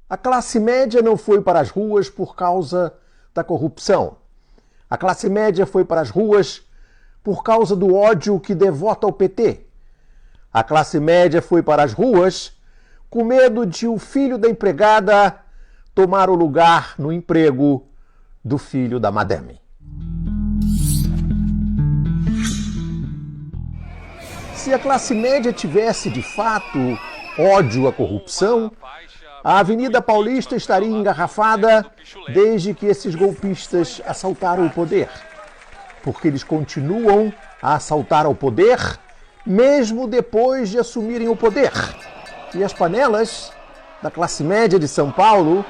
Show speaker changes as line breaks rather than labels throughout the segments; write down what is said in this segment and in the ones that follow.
A classe média não foi para as ruas por causa da corrupção. A classe média foi para as ruas por causa do ódio que devota ao PT. A classe média foi para as ruas com medo de o filho da empregada tomar o lugar no emprego do filho da madame. Se a classe média tivesse, de fato, ódio à corrupção, a Avenida Paulista estaria engarrafada desde que esses golpistas assaltaram o poder. Porque eles continuam a assaltar o poder, mesmo depois de assumirem o poder. E as panelas da classe média de São Paulo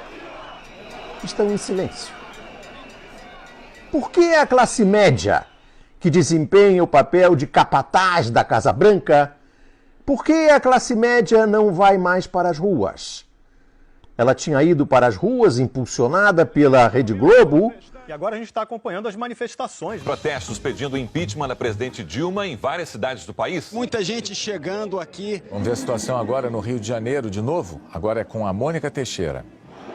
estão em silêncio. Por que a classe média, que desempenha o papel de capataz da Casa Branca, por que a classe média não vai mais para as ruas? Ela tinha ido para as ruas, impulsionada pela Rede Globo.
E agora a gente está acompanhando as manifestações.
Protestos pedindo o impeachment da presidente Dilma em várias cidades do país.
Muita gente chegando aqui.
Vamos ver a situação agora no Rio de Janeiro de novo. Agora é com a Mônica Teixeira.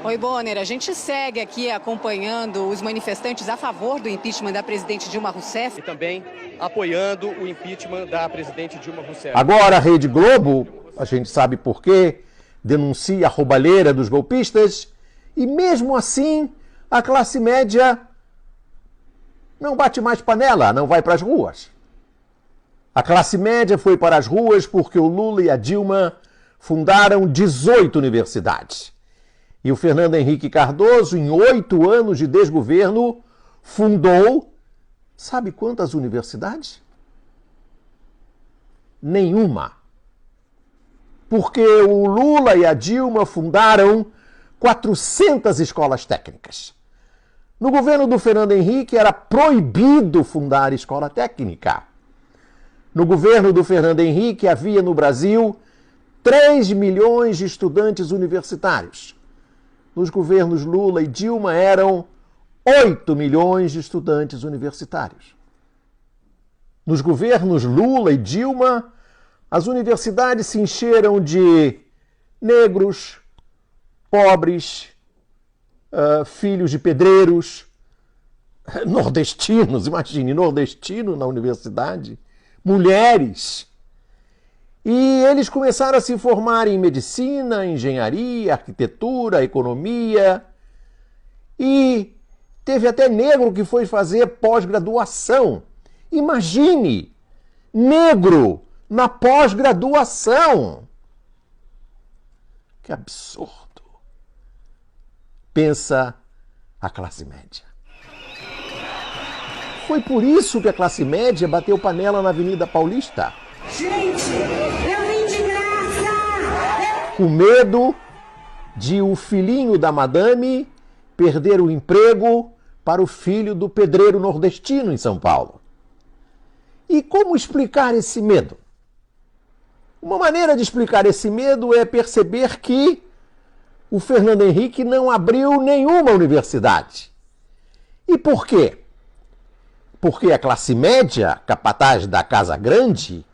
Oi, Bonner. A gente segue aqui acompanhando os manifestantes a favor do impeachment da presidente Dilma Rousseff.
E também apoiando o impeachment da presidente Dilma Rousseff.
Agora a Rede Globo, a gente sabe por quê, denuncia a roubalheira dos golpistas e mesmo assim a classe média não bate mais panela, não vai para as ruas. A classe média foi para as ruas porque o Lula e a Dilma fundaram 18 universidades. E o Fernando Henrique Cardoso, em 8 anos de desgoverno, fundou, sabe quantas universidades? Nenhuma. Porque o Lula e a Dilma fundaram 400 escolas técnicas. No governo do Fernando Henrique era proibido fundar escola técnica. No governo do Fernando Henrique havia no Brasil 3 milhões de estudantes universitários. Nos governos Lula e Dilma eram 8 milhões de estudantes universitários. Nos governos Lula e Dilma, as universidades se encheram de negros, pobres, filhos de pedreiros, nordestinos, imagine, nordestino na universidade, mulheres. E eles começaram a se formar em medicina, engenharia, arquitetura, economia. E teve até negro que foi fazer pós-graduação. Imagine, negro na pós-graduação. Que absurdo. Pensa a classe média. Foi por isso que a classe média bateu panela na Avenida Paulista.
Gente, eu vim de graça!
Com medo de o filhinho da madame perder o emprego para o filho do pedreiro nordestino em São Paulo. E como explicar esse medo? Uma maneira de explicar esse medo é perceber que o Fernando Henrique não abriu nenhuma universidade. E por quê? Porque a classe média, capataz da Casa Grande,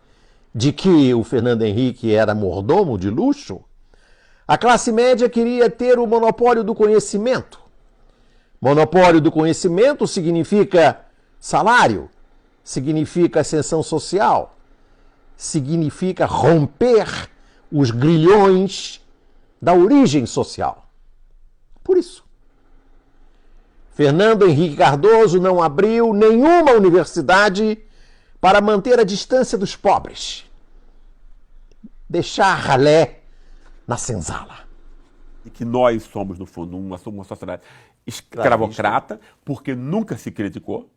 de que o Fernando Henrique era mordomo de luxo, a classe média queria ter o monopólio do conhecimento. Monopólio do conhecimento significa salário, significa ascensão social, significa romper os grilhões da origem social. Por isso, Fernando Henrique Cardoso não abriu nenhuma universidade para manter a distância dos pobres. Deixar ralé na senzala.
E que nós somos, no fundo, uma sociedade escravocrata, porque nunca se criticou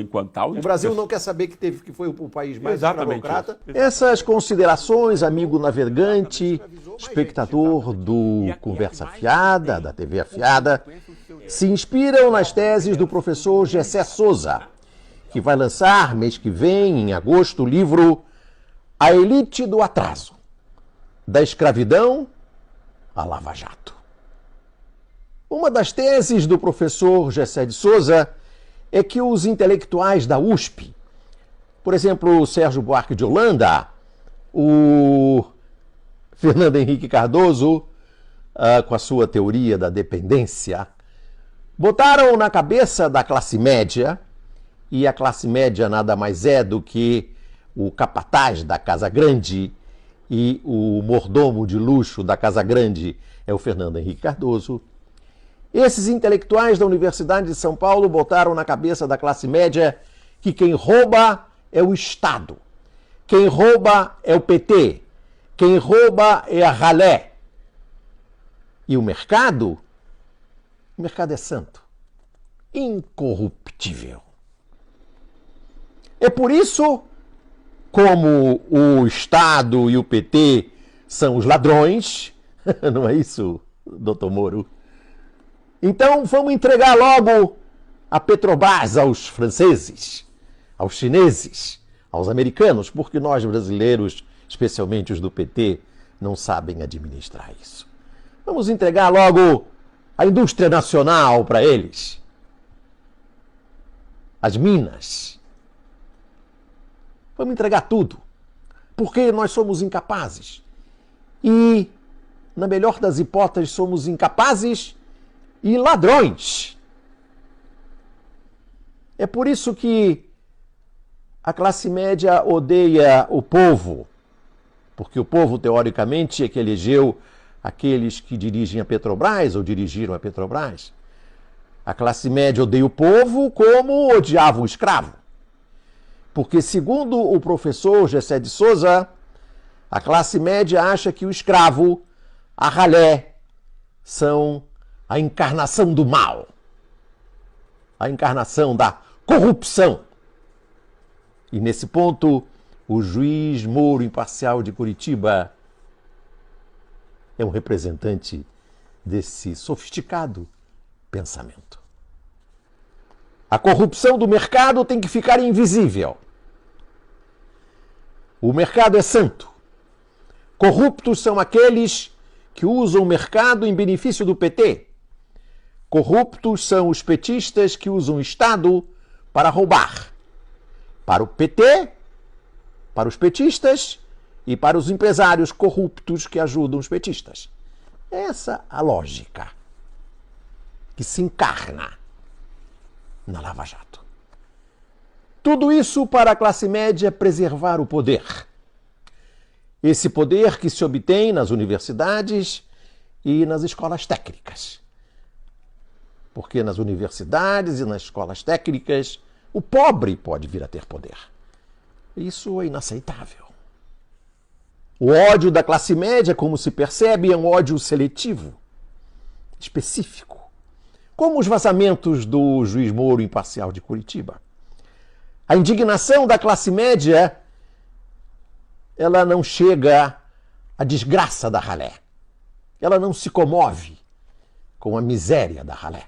enquanto tal.
O Brasil não quer saber que foi o país mais
Exatamente
escravocrata. Essas considerações, amigo navegante, espectador do Conversa Fiada, da TV Afiada, se inspiram nas teses do professor Gessé Souza, que vai lançar, mês que vem, em agosto, o livro A Elite do Atraso, da escravidão à Lava Jato. Uma das teses do professor Gessé de Souza é que os intelectuais da USP, por exemplo, o Sérgio Buarque de Holanda, o Fernando Henrique Cardoso, com a sua teoria da dependência, botaram na cabeça da classe média, e a classe média nada mais é do que o capataz da Casa Grande e o mordomo de luxo da Casa Grande é o Fernando Henrique Cardoso. Esses intelectuais da Universidade de São Paulo botaram na cabeça da classe média que quem rouba é o Estado, quem rouba é o PT, quem rouba é a ralé. E o mercado é santo, incorruptível. É por isso, como o Estado e o PT são os ladrões, não é isso, doutor Moro? Então vamos entregar logo a Petrobras aos franceses, aos chineses, aos americanos, porque nós brasileiros, especialmente os do PT, não sabem administrar isso. Vamos entregar logo a indústria nacional para eles, as minas. Vamos entregar tudo, porque nós somos incapazes. E, na melhor das hipóteses, somos incapazes e ladrões. É por isso que a classe média odeia o povo, porque o povo, teoricamente, é que elegeu aqueles que dirigem a Petrobras ou dirigiram a Petrobras. A classe média odeia o povo como odiava o escravo. Porque, segundo o professor Gessé de Souza, a classe média acha que o escravo, a ralé, são a encarnação do mal, a encarnação da corrupção. E nesse ponto, o juiz Moro Imparcial de Curitiba é um representante desse sofisticado pensamento. A corrupção do mercado tem que ficar invisível. O mercado é santo. Corruptos são aqueles que usam o mercado em benefício do PT. Corruptos são os petistas que usam o Estado para roubar. Para o PT, para os petistas e para os empresários corruptos que ajudam os petistas. Essa é a lógica que se encarna na Lava Jato. Tudo isso para a classe média preservar o poder. Esse poder que se obtém nas universidades e nas escolas técnicas. Porque nas universidades e nas escolas técnicas, o pobre pode vir a ter poder. Isso é inaceitável. O ódio da classe média, como se percebe, é um ódio seletivo, específico. Como os vazamentos do juiz Moro Imparcial de Curitiba. A indignação da classe média, ela não chega à desgraça da ralé. Ela não se comove com a miséria da ralé.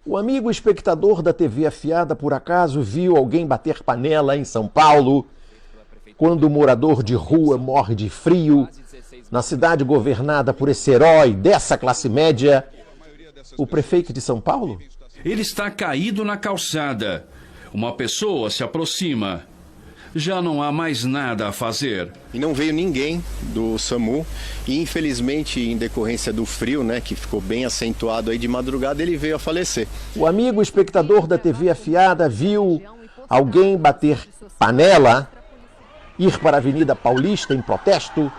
O amigo espectador da TV Afiada, por acaso, viu alguém bater panela em São Paulo quando o morador de rua morre de frio na cidade governada por esse herói dessa classe média, o prefeito de São Paulo?
Ele está caído na calçada. Uma pessoa se aproxima. Já não há mais nada a fazer.
E não veio ninguém do SAMU e, infelizmente, em decorrência do frio, né, que ficou bem acentuado aí de madrugada, ele veio a falecer.
O amigo espectador da TV Afiada viu alguém bater panela, ir para a Avenida Paulista em protesto,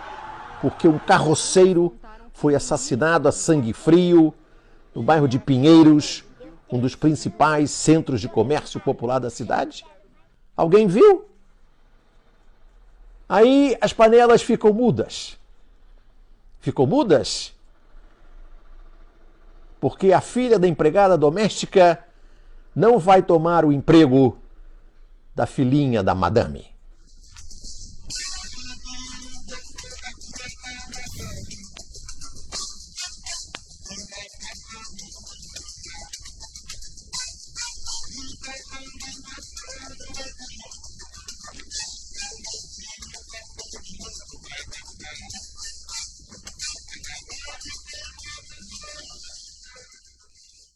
porque um carroceiro foi assassinado a sangue frio no bairro de Pinheiros, um dos principais centros de comércio popular da cidade? Alguém viu? Aí as panelas ficam mudas. Ficam mudas porque a filha da empregada doméstica não vai tomar o emprego da filhinha da madame.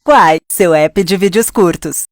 Quai, seu app de vídeos curtos.